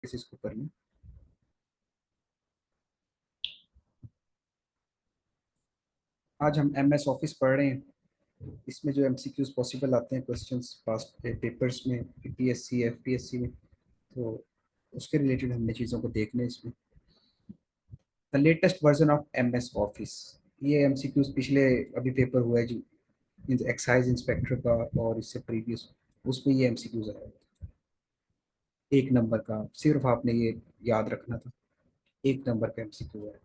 इस इसको कर लें। आज हम एमएस ऑफिस पढ़ रहे हैं। इसमें जो एमसीक्यूज पॉसिबल आते हैं क्वेश्चंस पास्ट पेपर्स में, पीपीएससी एफपीएससी में, तो उसके रिलेटेड हमने चीज़ों को देखना है इसमें। The latest version of MS office, ये एमसीक्यूज पिछले अभी पेपर हुआ है जी, एक्साइज इंस्पेक्टर का, और इससे प्रीवियस उसमें ये एमसीक्यूज आया था। एक नंबर का सिर्फ आपने ये याद रखना था, एक नंबर का एमसीक्यू है।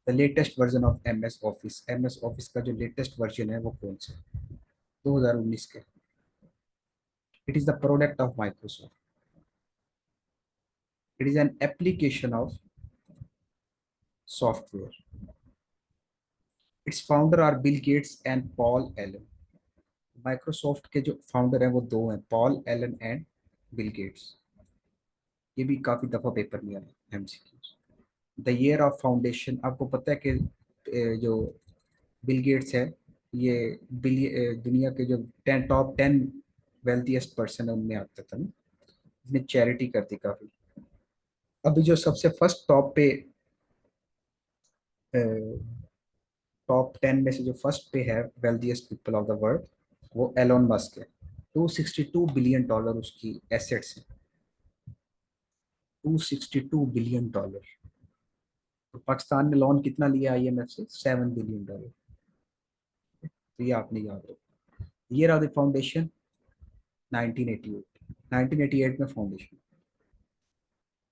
The latest version of MS office का जो लेटेस्ट वर्जन है वो कौन सा है? 2019 के। It is the product of Microsoft. It is an application of software. Its founder are Bill Gates and Paul Allen. Microsoft के जो फाउंडर हैं वो दो हैं, Paul Allen and Bill Gates. ये भी काफी दफा पेपर में आया MCQ. The year of foundation, आपको पता है कि जो बिल गेट्स है, ये दुनिया के जो टॉप 10 वेल्थिएस्ट पर्सन है उनमें आता था ना। इसने चैरिटी करती काफी। अभी जो सबसे फर्स्ट टॉप 10 में से जो फर्स्ट पे है wealthiest people of the world, वो एलोन मस्क है। 262 बिलियन डॉलर उसकी एसेट्स हैं। 262 बिलियन डॉलर। तो पाकिस्तान ने लोन कितना लिया आईएमएफ से? 7 बिलियन डॉलर। तो ये आपने याद रखो। Year of the foundation 1988। 1988 में फाउंडेशन।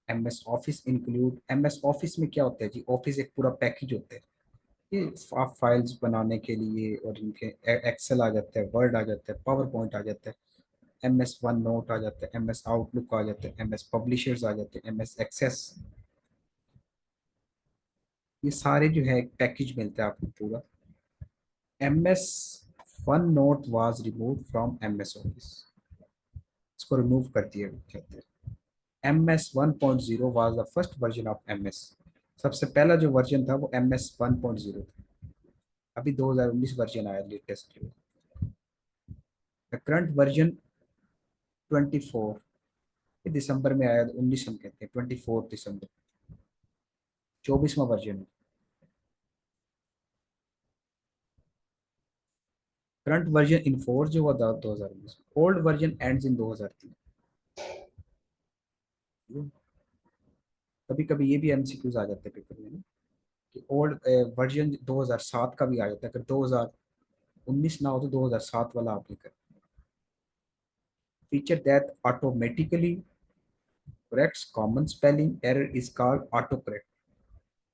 एमएस ऑफिस में क्या होता है जी? ऑफिस एक पूरा पैकेज होता है। ये आप फाइल्स बनाने के लिए, और इनके एक्सेल आ जाता है, वर्ड आ जाता है, पावर पॉइंट आ जाता है, एमएस वन नोट आ जाता है, एमएस आउटलुक आ जाता है, एमएस पब्लिशर्स आ जाते हैं, एमएस एक्सेस। ये सारे जो है एक पैकेज मिलता है आपको पूरा। MS one note was remove from MS office. इसको रिमूव कर दिया कहते हैं। MS 1.0 was the first version of MS. सबसे पहला जो वर्जन था वो MS 1.0 था। अभी 2019 वर्जन आया लेटेस्ट। द करंट वर्जन 24, ये दिसंबर में आया, 19 हम कहते हैं, 24 दिसंबर। 24वां वर्जन है। करंट वर्जन इन फोर्स जो हुआ था 2019। Old version ends in 2003। कभी कभी ये भी एमसीक्यूज आ जाते हैं पेपर में ना, कि ओल्ड वर्जन 2007 का भी आ जाता है, अगर 2019 ना हो तो 2007 वाला आपने कर। Feature that automatically corrects common spelling error is called auto correct.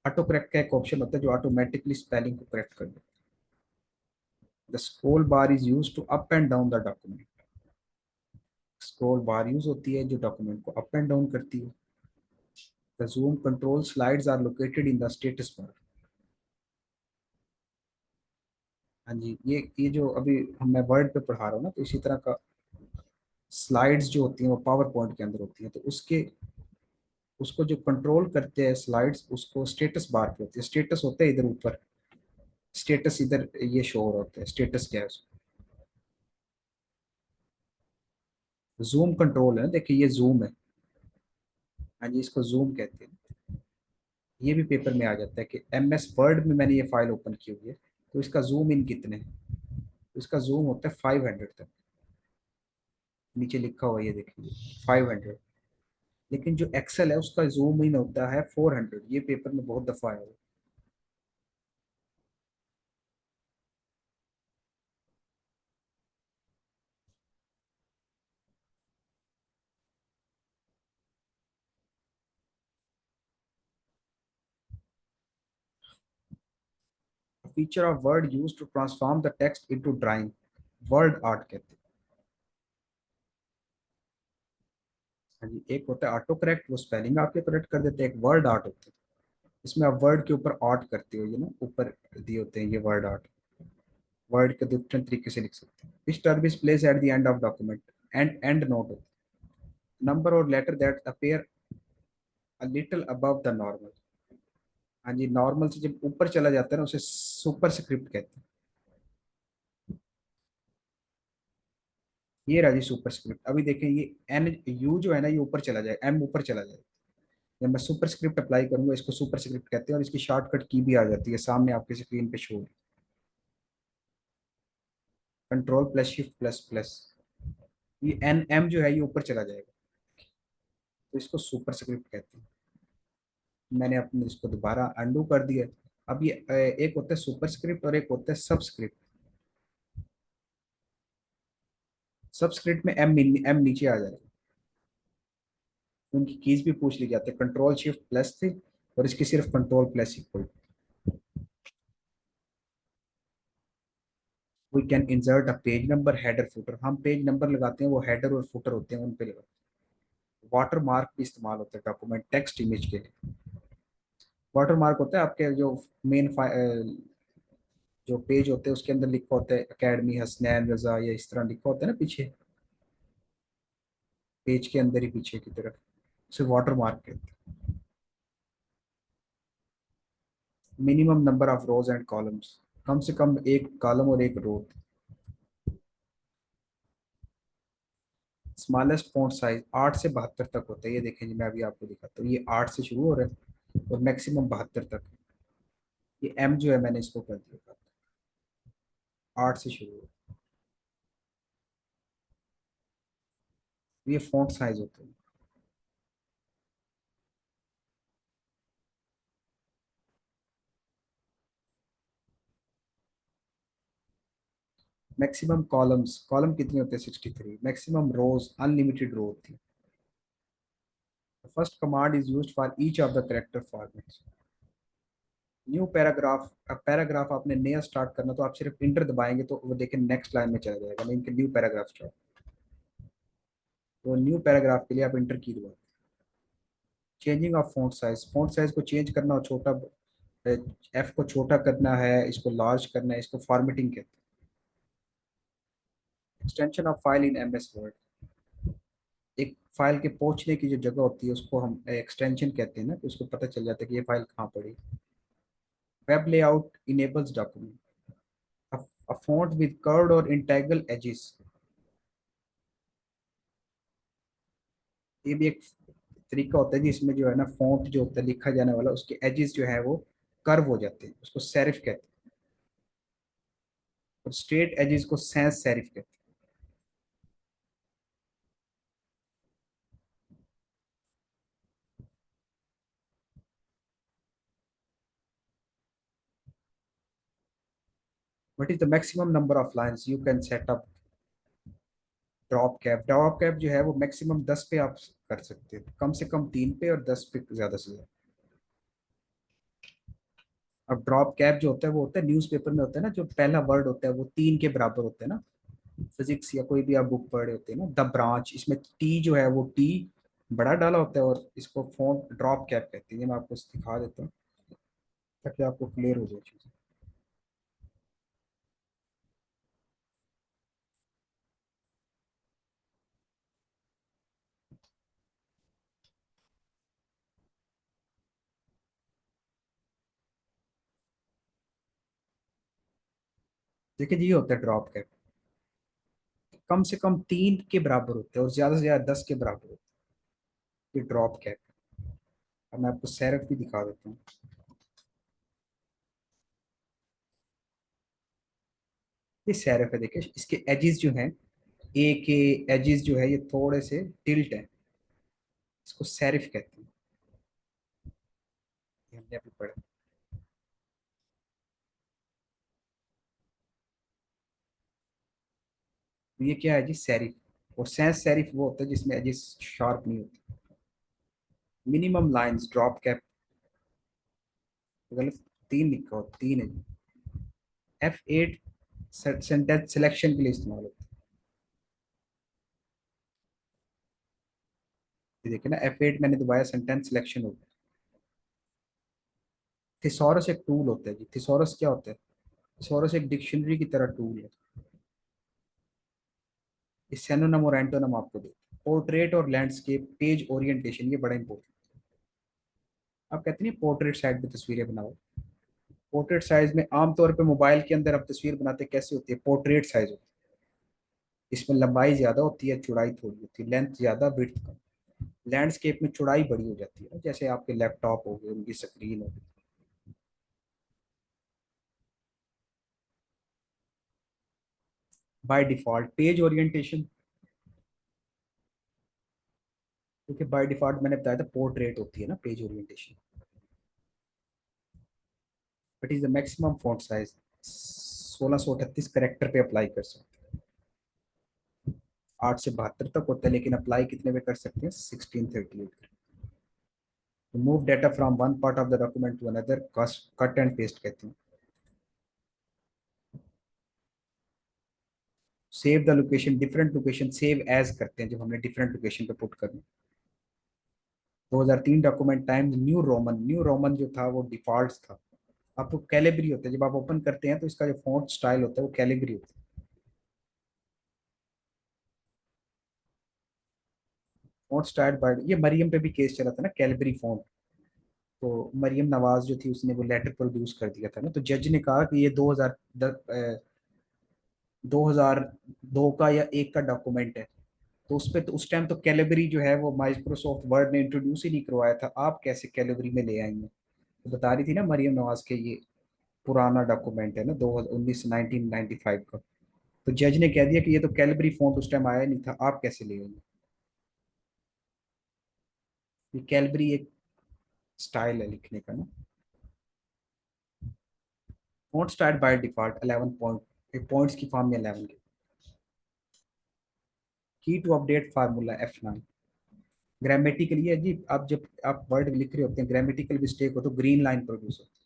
Auto correct का एक ऑप्शन होता है जो ऑटोमेटिकली स्पेलिंग को करेक्ट कर देता है। The scroll bar is use to up and down the document. Scroll bar use होती है जो डॉक्यूमेंट को अप एंड डाउन करती है। The zoom control slides are located in the status bar. हाँ जी, ये जो अभी मैं वर्ड पे पढ़ा रहा हूँ ना, तो इसी तरह का स्लाइड्स जो होती हैं वो पावर पॉइंट के अंदर होती हैं, तो उसके उसको जो कंट्रोल करते हैं स्लाइड्स, उसको स्टेटस बार पे होती है। स्टेटस होता है इधर ऊपर, स्टेटस इधर ये शो हो रहा होता है, स्टेटस क्या है उसको। जूम कंट्रोल है ना, देखिए ये जूम है। हाँ जी, इसको जूम कहते हैं। ये भी पेपर में आ जाता है कि एमएस वर्ड में मैंने ये फाइल ओपन की हुई है, तो इसका जूम इन कितने हैं? तो इसका जूम होता है 500 तक। नीचे लिखा हुआ है, ये देखिए 500। लेकिन जो एक्सेल है उसका जूम इन होता है 400। ये पेपर में बहुत दफा आया है। Feature of Word use to transform the text into drawing, Word Art कहते हैं। हाँ जी, एक होता है ऑटो करेक्ट, वो स्पेलिंग आपके करेक्ट कर देते हैं। एक वर्ड आर्ट होता है, इसमें आप वर्ड के ऊपर आर्ट करते हो, ये ना ऊपर दिए होते हैं, ये वर्ड आर्ट। वर्ड के डिफरेंट तरीके से लिख सकते हैं। Which term is place at the end of document? End note होता है। नंबर और letter that appear a little above the normal. हाँ जी, नॉर्मल से जब ऊपर चला जाता है ना, उसे सुपर स्क्रिप्ट कहते हैं। ये रहा जी सुपरस्क्रिप्ट। अभी देखें ये एन यू जो है ना ये ऊपर चला जाए, एम ऊपर चला जाए। जब मैं सुपरस्क्रिप्ट अप्लाई करूंगा, इसको सुपरस्क्रिप्ट कहते हैं, और इसकी शॉर्टकट की भी आ जाती है सामने आपके स्क्रीन पे show. Control plus shift plus plus, ये एन एम जो है ये ऊपर चला जाएगा, तो इसको सुपरस्क्रिप्ट कहते हैं। मैंने अपने इसको दोबारा अंडू कर दिया। अब ये एक होता है सुपरस्क्रिप्ट और एक होता है सबस्क्रिप्ट। सबस्क्रिप्ट में एम एम नीचे आ जाएगा। उनकी कीज भी पूछ ली जाती है, कंट्रोल शिफ्ट प्लस थी, और इसकी सिर्फ control plus equal. We can insert a page number, header footer. हम पेज नंबर लगाते हैं, वो हेडर और फुटर होते हैं उन पे लगाते हैं। वाटर मार्क भी इस्तेमाल होता है डॉक्यूमेंट टेक्स्ट इमेज के लिए। वाटर मार्क होता है आपके जो मेन जो पेज होते हैं उसके अंदर लिखा होता है एकेडमी हसनैन रजा, या इस तरह लिखा होता है ना पीछे, पेज के अंदर ही पीछे की तरफ, उसे वाटर मार्क कहते हैं। Minimum number of rows and columns, कम से कम एक कॉलम और एक रो। स्मॉलेस्ट फॉन्ट साइज 8 से 72 तक होता है। ये देखें जी, मैं अभी आपको दिखाता हूँ, ये 8 से शुरू हो रहा है और मैक्सिमम 72 तक। ये एम जो है मैंने इसको कर दिया, 8 से शुरू हो। ये फॉन्ट साइज होता है। मैक्सिमम कॉलम्स, कॉलम कितने होते हैं 63। मैक्सिमम रोज अनलिमिटेड रो होती है। First command is used for each of the character formats. New paragraph, अब पैराग्राफ आपने नया स्टार्ट करना तो आप सिर्फ इंटर दबाएंगे तो वो देखें नेक्स्ट लाइन में चला जाएगा, नहीं कि न्यू पैराग्राफ स्टार्ट। तो न्यू पैराग्राफ के लिए आप इंटर की दबाएं। चेंजिंग ऑफ फॉन्ट साइज को चेंज करना और छोटा, एफ को छोटा करना है, इसको लार्ज करना है, इसको फॉर्मेटिंग कहते हैं। Extension of file in M S Word, एक फाइल के पहुंचने की जो जगह होती है उसको हम एक्सटेंशन कहते हैं ना, तो उसको पता चल जाता है कि ये फाइल कहाँ पड़ी। Web layout enables document, a font with curved or integral edges। ये भी एक तरीका होता है जिसमें जो है ना फॉन्ट जो होता है लिखा जाने वाला उसके एजेस जो है वो कर्व हो जाते हैं, उसको सेरिफ कहते हैं। और स्ट्रेट एजेस को सैंस सेरिफ कहते हैं। What is the maximum number of lines you can set up drop cap. Drop cap जो है वो मैक्सिमम 10 पे आप कर सकते हैं, कम से कम 3 पे और 10 पे ज्यादा से ज्यादा। अब ड्रॉप कैप जो होता है वो होता है न्यूज़पेपर में होता है ना, जो पहला वर्ड होता है वो 3 के बराबर होता है ना। फिजिक्स या कोई भी आप बुक पढ़े होते हैं ना, द ब्रांच, इसमें टी जो है वो टी बड़ा डाला होता है, और इसको फॉन्ट ड्रॉप कैप कहते हैं। ये मैं आपको दिखा देता हूँ ताकि आपको क्लियर हो जाए चीज़ें। देखिए जी, ये होता है ड्रॉप कैप, कम से कम 3 के बराबर होते हैं और ज्यादा से ज्यादा 10 के बराबर होते हैं, ये ड्रॉप कैप। अब मैं आपको सेरफ भी दिखा देता हूँ। ये सेरफ है, देखिए इसके एजेस जो हैं, ए के एजेस जो है ये थोड़े से टिल्ट है, इसको सेरिफ कहते हैं। ये हमने अभी पढ़ा। तो ये क्या है जी, सेरिफ। और सेंस सेरिफ वो होता है जिसमें एजेस शार्प नहीं होती। मिनिमम लाइंस ड्रॉप कैप, गलत, 3 लिखा हो, 3 है। F8 सेंटेंस सिलेक्शन के लिए इस्तेमाल होता है। ये देखिए ना, F8 मैंने दबाया, सेंटेंस सिलेक्शन होता है। थिसॉरस एक टूल होता है जी। थिसॉरस क्या होता है? थिसॉरस एक डिक्शनरी की तरह टूल है। ये सिनोनिम और एंटोनिम आपको दे। पोर्ट्रेट और लैंडस्केप, पेज ओरिएंटेशन, ये बड़ा इंपॉर्टेंट। आप कहते नहीं पोर्ट्रेट साइड पे तस्वीरें बनाओ, पोर्ट्रेट साइज में आमतौर पे मोबाइल के अंदर आप तस्वीर बनाते कैसे होती है, पोर्ट्रेट साइज होती इसमें लंबाई ज्यादा होती है, चौड़ाई थोड़ी होती है, लेंथ ज्यादा, विड्थ कम। लैंडस्केप में चौड़ाई बड़ी हो जाती है ना, जैसे आपके लैपटॉप हो गए, उनकी स्क्रीन हो गई। बाय डिफॉल्ट पेज ओरिएंटेशन, क्योंकि बाय डिफॉल्ट मैंने बताया था पोर्ट्रेट होती है ना page orientation. But is the maximum font size 1638 character पे अप्लाई कर सकते हैं। 8 से 72 तक होता है, लेकिन अप्लाई कितने पे कर सकते हैं, 1638। Move data from one part of the document to another, cut and paste कहते हैं। Save the location, different location save as करते हैं जब हमने डिफरेंट लोकेशन पे पुट करना। 2003 document times new Roman, new Roman जो था वो डिफॉल्ट था। आपको कैलिबरी होता है, जब आप ओपन करते हैं तो इसका जो फॉन्ट स्टाइल होता है वो कैलिबरी होता है। फॉन्ट स्टाइल बाय, ये मरियम पे भी केस चला था ना कैलिबरी फॉन्ट। तो मरियम नवाज जो थी उसने वो लेटर प्रोड्यूस कर दिया था ना, तो जज ने कहा कि ये 2002 का या एक का डॉक्यूमेंट है। तो उस पे तो उस टाइम तो कैलिबरी जो है वो माइक्रोसॉफ्ट वर्ड ने इंट्रोड्यूस ही नहीं करवाया था, आप कैसे कैलिबरी में ले आएंगे। तो बता रही थी ना मरियम नवाज के ये पुराना डॉक्यूमेंट है ना, 1995 का। तो जज ने कह दिया कि ये तो कैलिबरी फॉन्ट उस टाइम आया नहीं था, आप कैसे ले आएंगे। ये कैलिबरी एक स्टाइल है लिखने का ना। Font style by default 11 point, points की फॉर्म में 11 के। की to update formula F9। Grammatically है जी, आप जब आप वर्ड लिख रहे होते हैं ग्रामेटिकल मिस्टेक हो तो ग्रीन लाइन प्रोड्यूस होती है,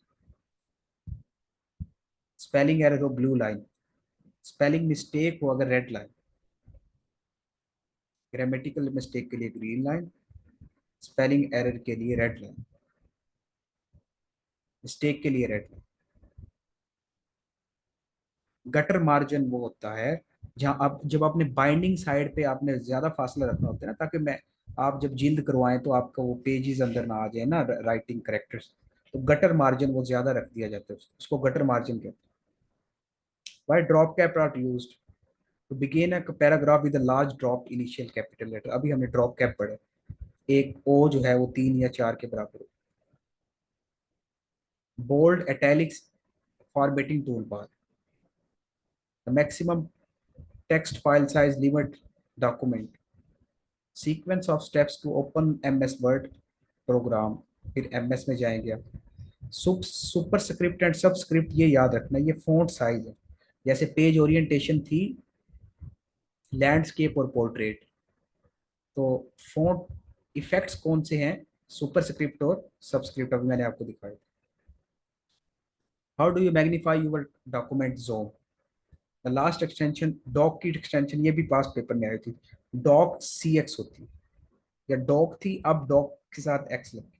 स्पेलिंग एरर हो ब्लू लाइन, स्पेलिंग मिस्टेक हो अगर रेड लाइन। ग्रामेटिकल मिस्टेक के लिए ग्रीन लाइन, स्पेलिंग एरर के लिए रेड लाइन, मिस्टेक के लिए रेड लाइन। गटर मार्जिन वो होता है जहां आप जब आपने बाइंडिंग साइड पे आपने ज्यादा फासला रखना होता है ना, ताकि मैं आप जब जिल्द करवाएं तो आपका वो पेजेस अंदर ना आ जाए ना, राइटिंग करेक्टर्स। तो गटर मार्जिन वो ज्यादा रख दिया जाता है, उसको गटर मार्जिन कहते हैं। Why drop cap not used to begin a paragraph with a large drop initial capital letter. अभी हमने ड्रॉप कैप पढ़ा, एक ओ जो है वो 3 या 4 के बराबर। Bold italics formatting tool bar, the maximum text file size limit document, sequence of steps to open MS Word program. फिर MS में जाएंगे आप, superscript and subscript, ये याद रखना, ये फोंट साइज है। जैसे पेज ओरिएंटेशन थी, लैंडस्केप और पोर्ट्रेट, तो फोंट इफेक्ट्स कौन से हैं, सुपर स्क्रिप्ट और सबस्क्रिप्ट, अभी मैंने आपको दिखाया। How do you magnify your document zone, the last extension doc की एक्सटेंशन, ये भी पास पेपर में आई थी। डॉक CX होती है, या डॉक थी, अब डॉक के साथ X लग गया।